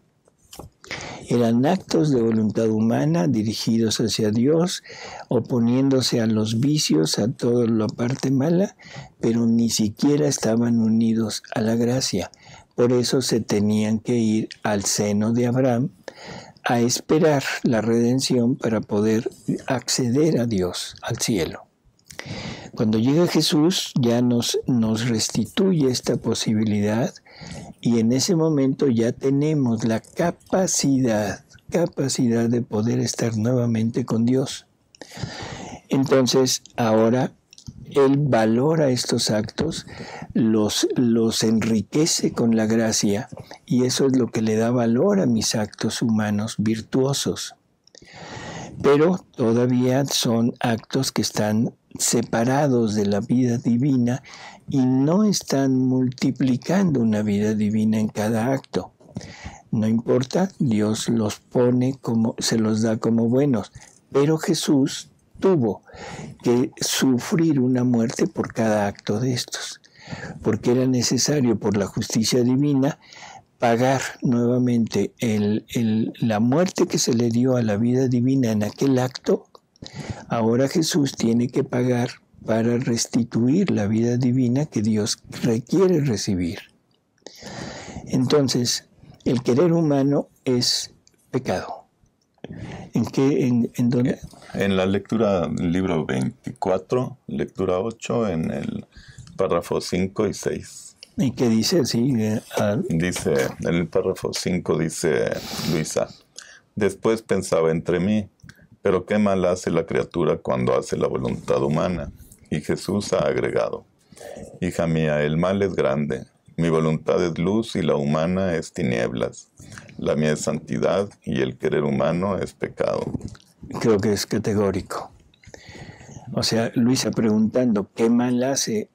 Eran actos de voluntad humana dirigidos hacia Dios, oponiéndose a los vicios, a toda la parte mala, pero ni siquiera estaban unidos a la gracia. Por eso se tenían que ir al seno de Abraham a esperar la redención para poder acceder a Dios, al cielo. Cuando llega Jesús ya nos restituye esta posibilidad y en ese momento ya tenemos la capacidad de poder estar nuevamente con Dios. Entonces ahora Él valora estos actos, los enriquece con la gracia y eso es lo que le da valor a mis actos humanos virtuosos. Pero todavía son actos que están separados de la vida divina y no están multiplicando una vida divina en cada acto. No importa, Dios los pone se los da como buenos, pero Jesús tuvo que sufrir una muerte por cada acto de estos, porque era necesario por la justicia divina pagar nuevamente la muerte que se le dio a la vida divina en aquel acto. Ahora Jesús tiene que pagar para restituir la vida divina que Dios requiere recibir. Entonces, el querer humano es pecado. ¿En dónde? En la lectura del libro 24, lectura 8, en el párrafo 5 y 6. ¿Y qué dice? Sí, Dice, en el párrafo 5 dice Luisa: después pensaba entre mí, pero qué mal hace la criatura cuando hace la voluntad humana. Y Jesús ha agregado: hija mía, el mal es grande. Mi voluntad es luz y la humana es tinieblas. La mía es santidad y el querer humano es pecado. Creo que es categórico. O sea, Luisa preguntando qué mal hace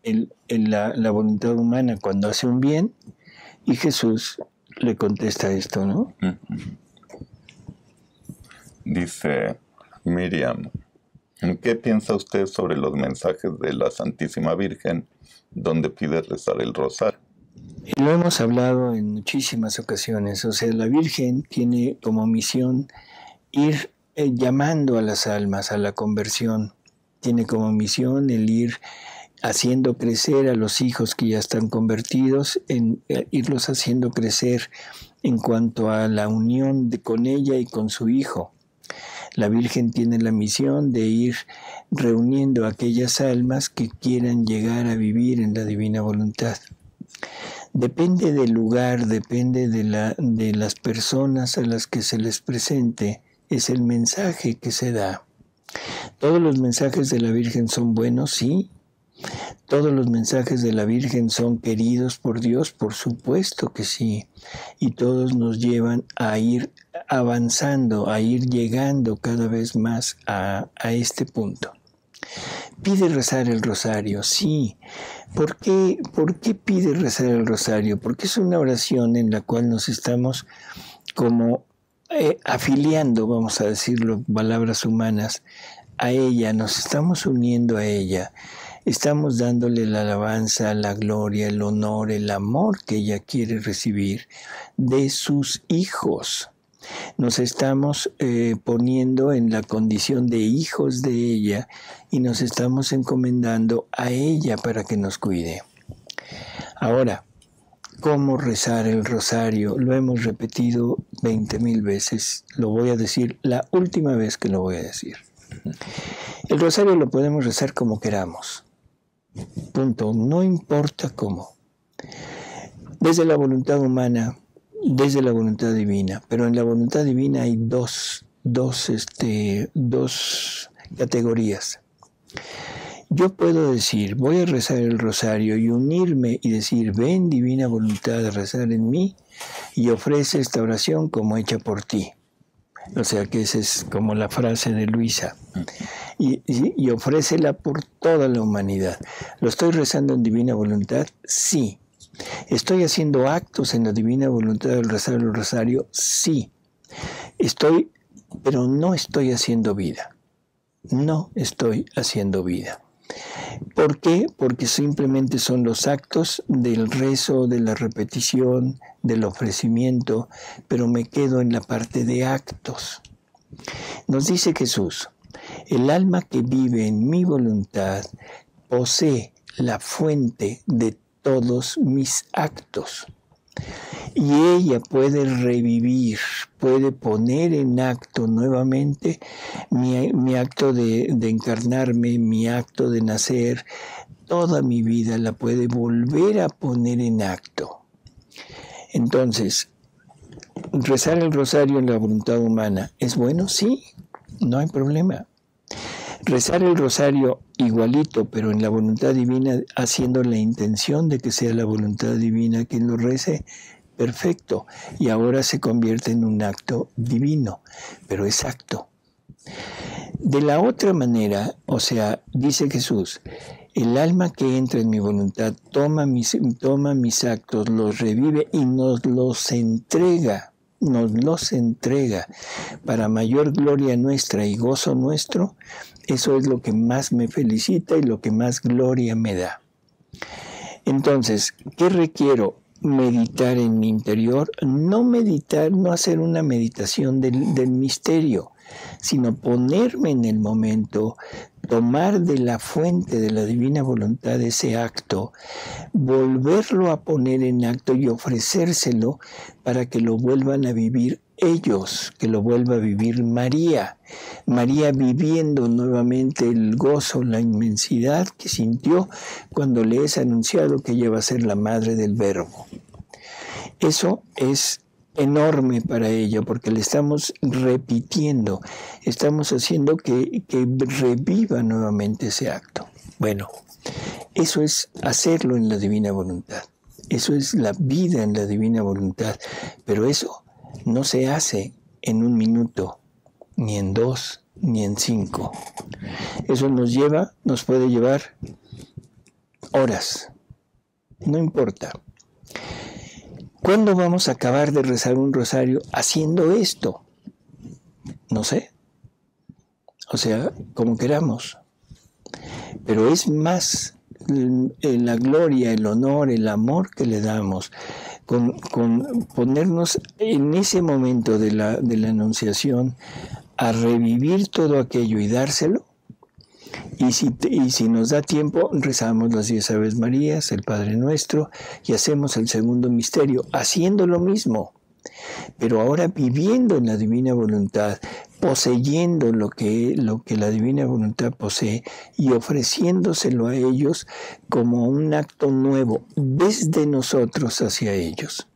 la voluntad humana cuando hace un bien, y Jesús le contesta esto, ¿no? Dice Miriam: ¿qué piensa usted sobre los mensajes de la Santísima Virgen donde pide rezar el rosario? Y lo hemos hablado en muchísimas ocasiones. O sea, la Virgen tiene como misión ir llamando a las almas a la conversión. Tiene como misión el ir haciendo crecer a los hijos que ya están convertidos, irlos haciendo crecer en cuanto a la unión con ella y con su hijo. La Virgen tiene la misión de ir reuniendo a aquellas almas que quieran llegar a vivir en la divina voluntad. Depende del lugar, depende de las personas a las que se les presente, es el mensaje que se da. ¿Todos los mensajes de la Virgen son buenos? Sí. ¿Todos los mensajes de la Virgen son queridos por Dios? Por supuesto que sí. Y todos nos llevan a ir avanzando, a ir llegando cada vez más a este punto. Pide rezar el rosario, sí. ¿Por qué pide rezar el rosario? Porque es una oración en la cual nos estamos como afiliando, vamos a decirlo, palabras humanas, a ella, nos estamos uniendo a ella, estamos dándole la alabanza, la gloria, el honor, el amor que ella quiere recibir de sus hijos. Nos estamos poniendo en la condición de hijos de ella y nos estamos encomendando a ella para que nos cuide. Ahora, ¿cómo rezar el rosario? Lo hemos repetido 20,000 veces. Lo voy a decir la última vez que lo voy a decir. El rosario lo podemos rezar como queramos. Punto. No importa cómo. Desde la voluntad humana, desde la voluntad divina. Pero en la voluntad divina hay dos categorías. Yo puedo decir, voy a rezar el rosario y unirme y decir, ven divina voluntad de rezar en mí y ofrece esta oración como hecha por ti. O sea que esa es como la frase de Luisa. Y ofrécela por toda la humanidad. ¿Lo estoy rezando en divina voluntad? Sí. ¿Estoy haciendo actos en la divina voluntad del rezar el rosario? Sí. Pero no estoy haciendo vida. No estoy haciendo vida. ¿Por qué? Porque simplemente son los actos del rezo, de la repetición, del ofrecimiento, pero me quedo en la parte de actos. Nos dice Jesús, el alma que vive en mi voluntad posee la fuente de todos mis actos. Y ella puede revivir, puede poner en acto nuevamente mi acto de encarnarme, mi acto de nacer, toda mi vida la puede volver a poner en acto. Entonces, rezar el rosario en la voluntad humana, ¿es bueno? Sí, no hay problema. Rezar el rosario igualito, pero en la voluntad divina, haciendo la intención de que sea la voluntad divina quien lo rece, perfecto. Y ahora se convierte en un acto divino, pero es acto. De la otra manera, o sea, dice Jesús, el alma que entra en mi voluntad toma mis actos, los revive y nos los entrega para mayor gloria nuestra y gozo nuestro. Eso es lo que más me felicita y lo que más gloria me da. Entonces, ¿qué requiero? Meditar en mi interior, no hacer una meditación del misterio, sino ponerme en el momento, tomar de la fuente de la divina voluntad ese acto, volverlo a poner en acto y ofrecérselo para que lo vuelvan a vivir ellos, que lo vuelva a vivir María. María viviendo nuevamente el gozo, la inmensidad que sintió cuando le es anunciado que ella va a ser la madre del Verbo. Eso es enorme para ella porque le estamos repitiendo, estamos haciendo que reviva nuevamente ese acto. Bueno, eso es hacerlo en la divina voluntad. Eso es la vida en la divina voluntad. Pero eso no se hace en 1 minuto, ni en 2, ni en 5. Eso nos puede llevar horas. No importa. ¿Cuándo vamos a acabar de rezar un rosario haciendo esto? No sé. O sea, como queramos. Pero es más la gloria, el honor, el amor que le damos con ponernos en ese momento de la anunciación a revivir todo aquello y dárselo. Y si nos da tiempo, rezamos las 10 Aves Marías, el Padre Nuestro, y hacemos el segundo misterio, haciendo lo mismo, pero ahora viviendo en la divina voluntad, poseyendo lo que la divina voluntad posee y ofreciéndoselo a ellos como un acto nuevo desde nosotros hacia ellos.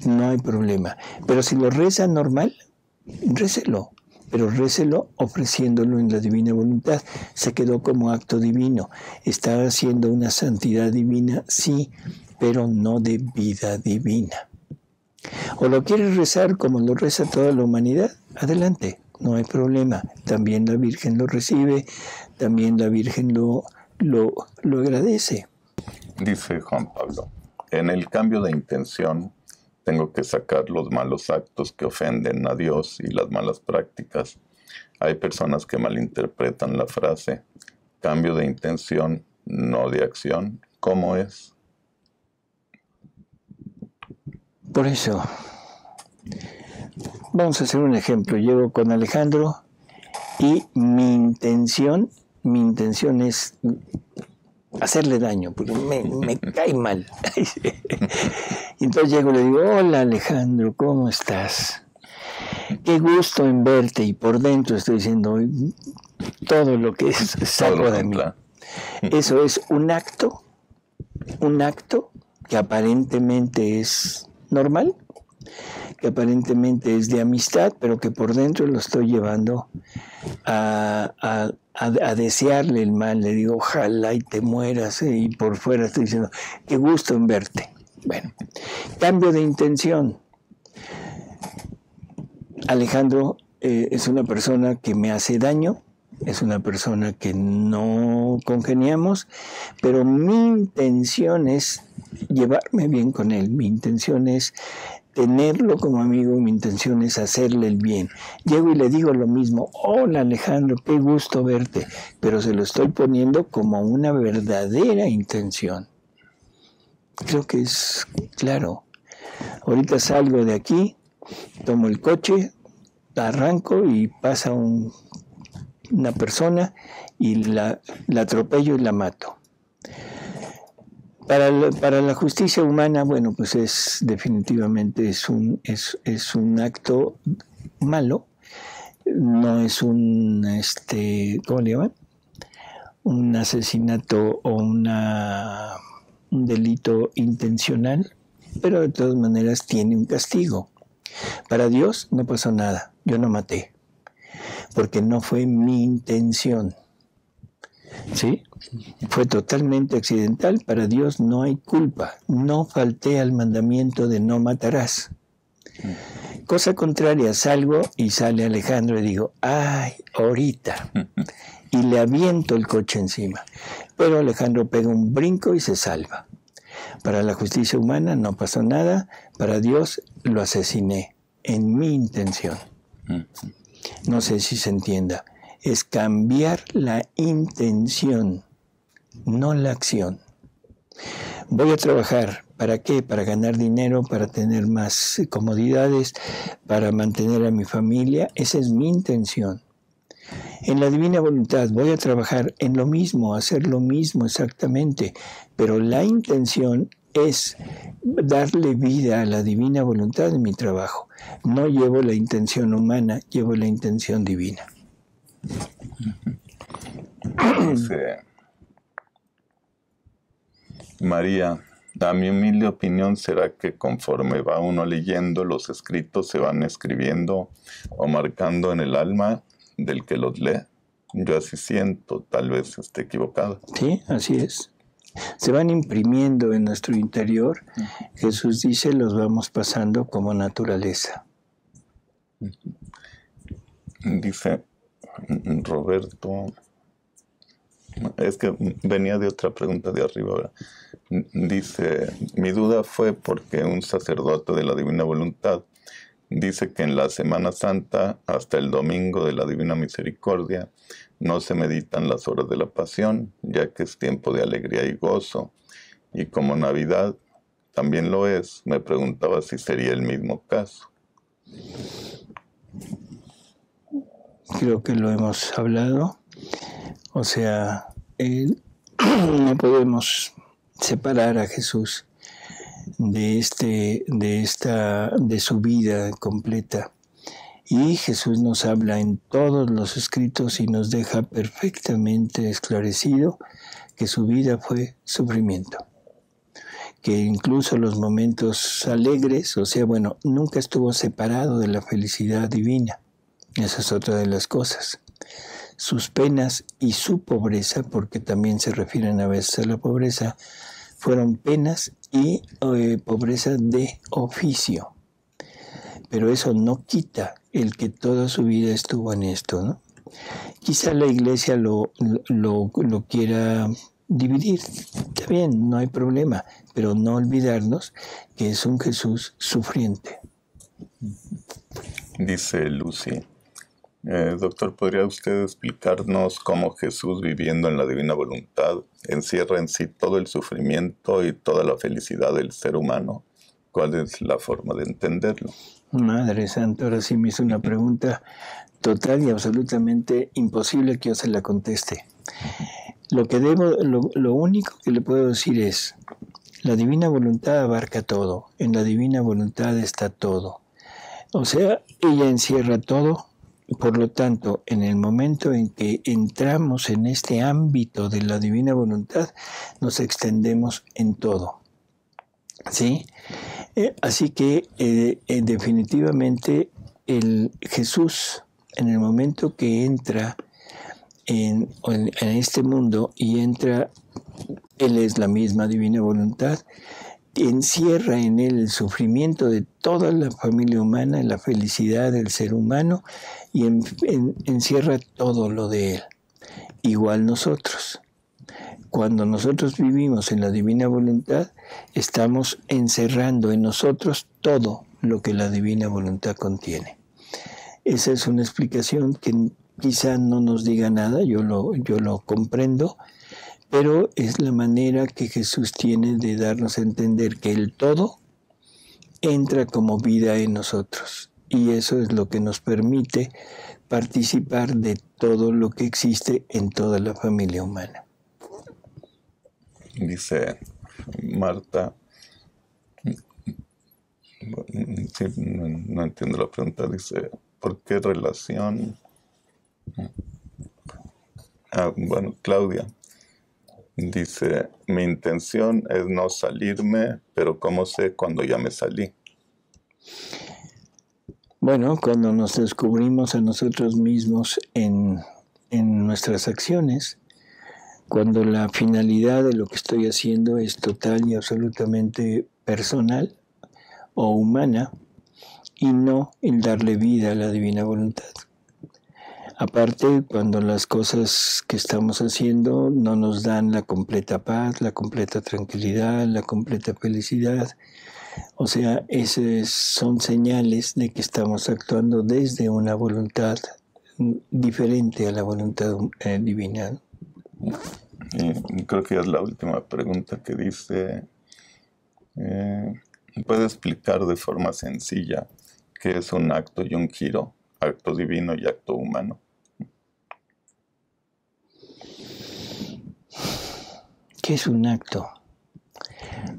No hay problema. Pero si lo reza normal, récelo. Pero récelo ofreciéndolo en la divina voluntad. Se quedó como acto divino. Está haciendo una santidad divina, sí, pero no de vida divina. ¿O lo quieres rezar como lo reza toda la humanidad? Adelante, no hay problema. También la Virgen lo recibe, también la Virgen lo agradece. Dice Juan Pablo, en el cambio de intención tengo que sacar los malos actos que ofenden a Dios y las malas prácticas. Hay personas que malinterpretan la frase, cambio de intención, no de acción. ¿Cómo es? Por eso, Vamos a hacer un ejemplo. Llego con Alejandro y mi intención es hacerle daño, porque me cae mal. Y entonces llego y le digo, hola Alejandro, ¿cómo estás? Qué gusto en verte. Y por dentro estoy diciendo todo lo que saco de mí. Eso es un acto que aparentemente es normal, que aparentemente es de amistad, pero que por dentro lo estoy llevando a desearle el mal. Le digo, ojalá y te mueras, y por fuera estoy diciendo, qué gusto en verte. Bueno, cambio de intención. Alejandro es una persona que me hace daño, es una persona que no congeniamos, pero mi intención es llevarme bien con él, mi intención es tenerlo como amigo, mi intención es hacerle el bien. Llego y le digo lo mismo, hola Alejandro, qué gusto verte, pero se lo estoy poniendo como una verdadera intención. Creo que es claro. Ahorita salgo de aquí, tomo el coche, arranco y pasa una persona y la atropello y la mato. Para la justicia humana, bueno, pues definitivamente es un acto malo, no es un ¿cómo le llaman? Un asesinato o un delito intencional, pero de todas maneras tiene un castigo. Para Dios no pasó nada, yo no maté, porque no fue mi intención. ¿Sí? Fue totalmente accidental. Para Dios no hay culpa. No falté al mandamiento de no matarás. Cosa contraria, salgo y sale Alejandro y digo, ay, ahorita. Y le aviento el coche encima. Pero Alejandro pega un brinco y se salva. Para la justicia humana no pasó nada. Para Dios lo asesiné en mi intención. No sé si se entienda. Es cambiar la intención, no la acción. Voy a trabajar, ¿para qué? Para ganar dinero, para tener más comodidades, para mantener a mi familia. Esa es mi intención. En la divina voluntad voy a trabajar en lo mismo, hacer lo mismo exactamente, pero la intención es darle vida a la divina voluntad en mi trabajo. No llevo la intención humana, llevo la intención divina. Dice María, a mi humilde opinión será que conforme va uno leyendo, los escritos se van escribiendo o marcando en el alma del que los lee. Yo así siento, tal vez esté equivocado. Sí, así es. Se van imprimiendo en nuestro interior. Jesús dice, los vamos pasando como naturaleza. Dice Roberto, es que venía de otra pregunta de arriba ahora. Dice, mi duda fue porque un sacerdote de la Divina Voluntad dice que en la Semana Santa hasta el Domingo de la Divina Misericordia no se meditan las horas de la Pasión, ya que es tiempo de alegría y gozo. Y como Navidad también lo es, me preguntaba si sería el mismo caso. Creo que lo hemos hablado. O sea, no podemos separar a Jesús de su vida completa. Y Jesús nos habla en todos los escritos y nos deja perfectamente esclarecido que su vida fue sufrimiento. Que incluso los momentos alegres, o sea, bueno, nunca estuvo separado de la felicidad divina. Esa es otra de las cosas. Sus penas y su pobreza, porque también se refieren a veces a la pobreza, fueron penas y pobreza de oficio. Pero eso no quita el que toda su vida estuvo en esto, ¿no? Quizá la iglesia lo quiera dividir. Está bien, no hay problema, pero no olvidarnos que es un Jesús sufriente. Dice Lucy, doctor, ¿podría usted explicarnos cómo Jesús, viviendo en la divina voluntad, encierra en sí todo el sufrimiento y toda la felicidad del ser humano? ¿Cuál es la forma de entenderlo? Madre Santa, ahora sí me hizo una pregunta total y absolutamente imposible que yo se la conteste. Lo único que le puedo decir es, la divina voluntad abarca todo, en la divina voluntad está todo. O sea, ella encierra todo, por lo tanto, en el momento en que entramos en este ámbito de la divina voluntad, nos extendemos en todo. ¿Sí? Así que definitivamente el Jesús, en el momento que entra en este mundo y entra, Él es la misma divina voluntad, encierra en Él el sufrimiento de toda la familia humana, la felicidad del ser humano y encierra todo lo de Él. Igual nosotros. Cuando nosotros vivimos en la divina voluntad, estamos encerrando en nosotros todo lo que la divina voluntad contiene. Esa es una explicación que quizá no nos diga nada, yo lo comprendo, pero es la manera que Jesús tiene de darnos a entender que el todo entra como vida en nosotros. Y eso es lo que nos permite participar de todo lo que existe en toda la familia humana. Dice Marta, sí, no entiendo la pregunta, dice, ¿por qué relación? Bueno, Claudia dice, mi intención es no salirme, pero ¿cómo sé cuando ya me salí? Bueno, cuando nos descubrimos a nosotros mismos en nuestras acciones, cuando la finalidad de lo que estoy haciendo es total y absolutamente personal o humana y no el darle vida a la divina voluntad. Aparte, cuando las cosas que estamos haciendo no nos dan la completa paz, la completa tranquilidad, la completa felicidad, o sea, esas son señales de que estamos actuando desde una voluntad diferente a la voluntad divina. Y creo que ya es la última pregunta que dice, ¿puede explicar de forma sencilla qué es un acto y un giro, acto divino y acto humano? ¿Qué es un acto?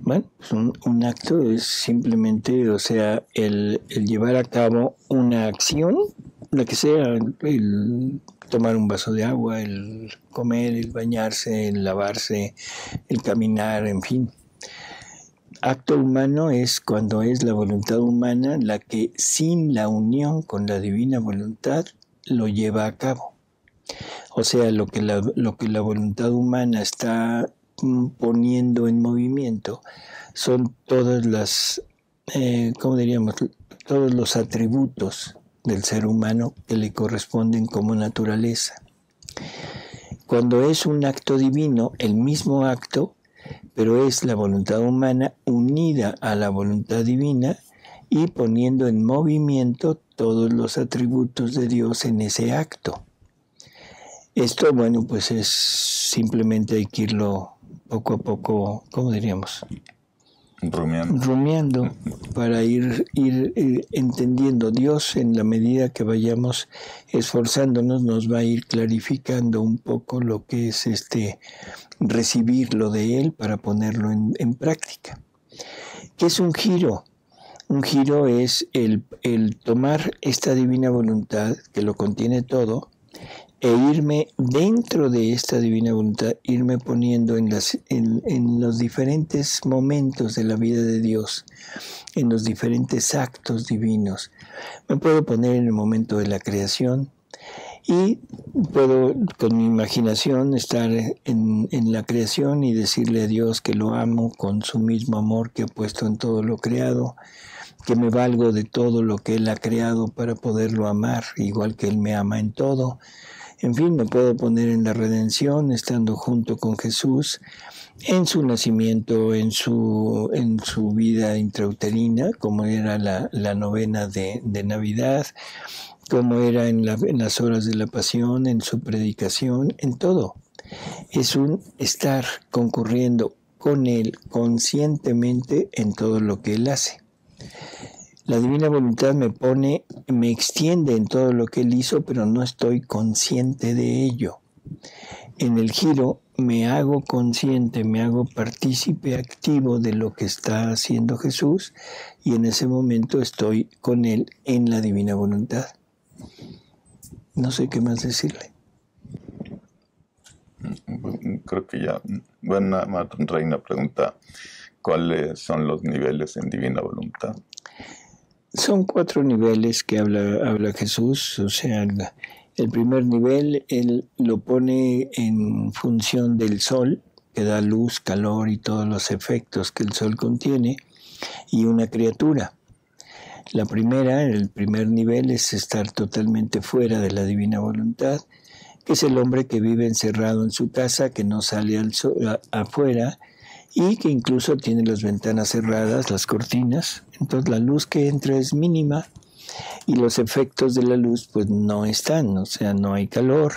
Bueno, pues un acto es simplemente, o sea, el llevar a cabo una acción, la que sea, el tomar un vaso de agua, el comer, el bañarse, el lavarse, el caminar, en fin. Acto humano es cuando es la voluntad humana la que, sin la unión con la divina voluntad, lo lleva a cabo. O sea, lo que la voluntad humana está poniendo en movimiento son todas las, ¿cómo diríamos? Todos los atributos del ser humano que le corresponden como naturaleza. Cuando es un acto divino, el mismo acto, pero es la voluntad humana unida a la voluntad divina y poniendo en movimiento todos los atributos de Dios en ese acto. Esto, bueno, pues es simplemente hay que irlo poco a poco, ¿cómo diríamos? Rumiando para ir entendiendo. Dios, en la medida que vayamos esforzándonos, nos va a ir clarificando un poco lo que es recibirlo de Él para ponerlo en práctica. ¿Qué es un giro? Un giro es el tomar esta divina voluntad, que lo contiene todo, e irme dentro de esta divina voluntad, irme poniendo en los diferentes momentos de la vida de Dios, en los diferentes actos divinos. Me puedo poner en el momento de la creación y puedo con mi imaginación estar en la creación y decirle a Dios que lo amo con su mismo amor que ha puesto en todo lo creado, que me valgo de todo lo que Él ha creado para poderlo amar, igual que Él me ama en todo. En fin, me puedo poner en la redención, estando junto con Jesús, en su nacimiento, en su vida intrauterina, como era la novena de Navidad, como era en las horas de la pasión, en su predicación, en todo. Es un estar concurriendo con Él conscientemente en todo lo que Él hace. La divina voluntad me extiende en todo lo que Él hizo, pero no estoy consciente de ello. En el giro me hago consciente, me hago partícipe activo de lo que está haciendo Jesús, y en ese momento estoy con Él en la divina voluntad. No sé qué más decirle. Creo que ya. Bueno, Reina pregunta, ¿cuáles son los niveles en divina voluntad? Son 4 niveles que habla Jesús. O sea, el primer nivel Él lo pone en función del sol, que da luz, calor y todos los efectos que el sol contiene, y una criatura. El primer nivel es estar totalmente fuera de la divina voluntad, que es el hombre que vive encerrado en su casa, que no sale al sol, afuera, y que incluso tiene las ventanas cerradas, las cortinas. Entonces la luz que entra es mínima y los efectos de la luz pues no están, o sea, no hay calor,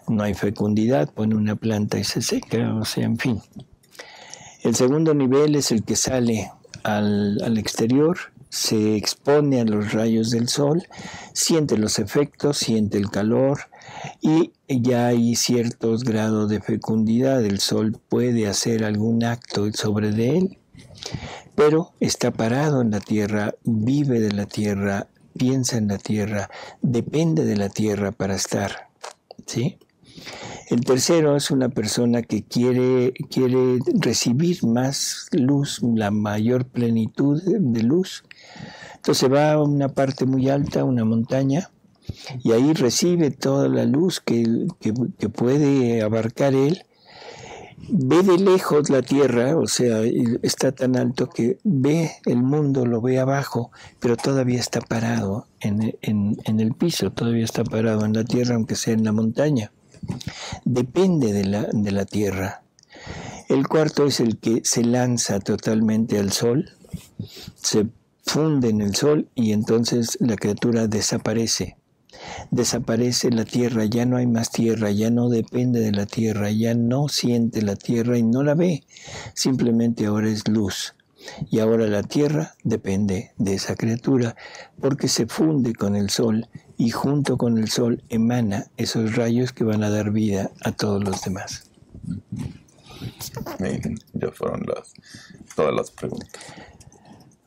no hay fecundidad, pone una planta y se seca, o sea, en fin. El segundo nivel es el que sale al exterior, se expone a los rayos del sol, siente los efectos, siente el calor, y ya hay ciertos grados de fecundidad. El sol puede hacer algún acto sobre de él, pero está parado en la tierra, vive de la tierra, piensa en la tierra, depende de la tierra para estar, ¿sí? El tercero es una persona que quiere recibir más luz, la mayor plenitud de luz. Entonces va a una parte muy alta, una montaña, y ahí recibe toda la luz que puede abarcar él. Ve de lejos la tierra, o sea, está tan alto que ve el mundo, lo ve abajo, pero todavía está parado en el piso, todavía está parado en la tierra, aunque sea en la montaña. Depende de la tierra. El cuarto es el que se lanza totalmente al sol, se funde en el sol, y entonces la criatura desaparece. Desaparece la tierra, ya no hay más tierra, ya no depende de la tierra, ya no siente la tierra y no la ve, simplemente ahora es luz. Y ahora la tierra depende de esa criatura porque se funde con el sol, y junto con el sol emana esos rayos que van a dar vida a todos los demás. Ya fueron todas las preguntas.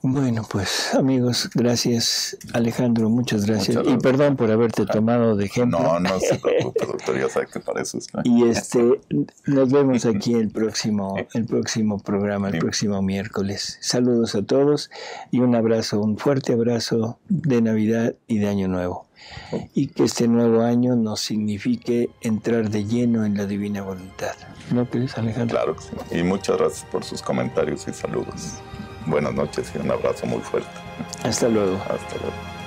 Bueno, pues amigos, gracias Alejandro, muchas gracias. Y perdón por haberte tomado de ejemplo. No se preocupe, doctor, ya sabe que para eso está. Y nos vemos aquí el próximo programa, el próximo miércoles. Saludos a todos y un abrazo, un fuerte abrazo de Navidad y de Año Nuevo. Y que este nuevo año nos signifique entrar de lleno en la divina voluntad. ¿No crees, Alejandro? Claro que sí. Y muchas gracias por sus comentarios y saludos. Buenas noches y un abrazo muy fuerte. Hasta luego. Hasta luego.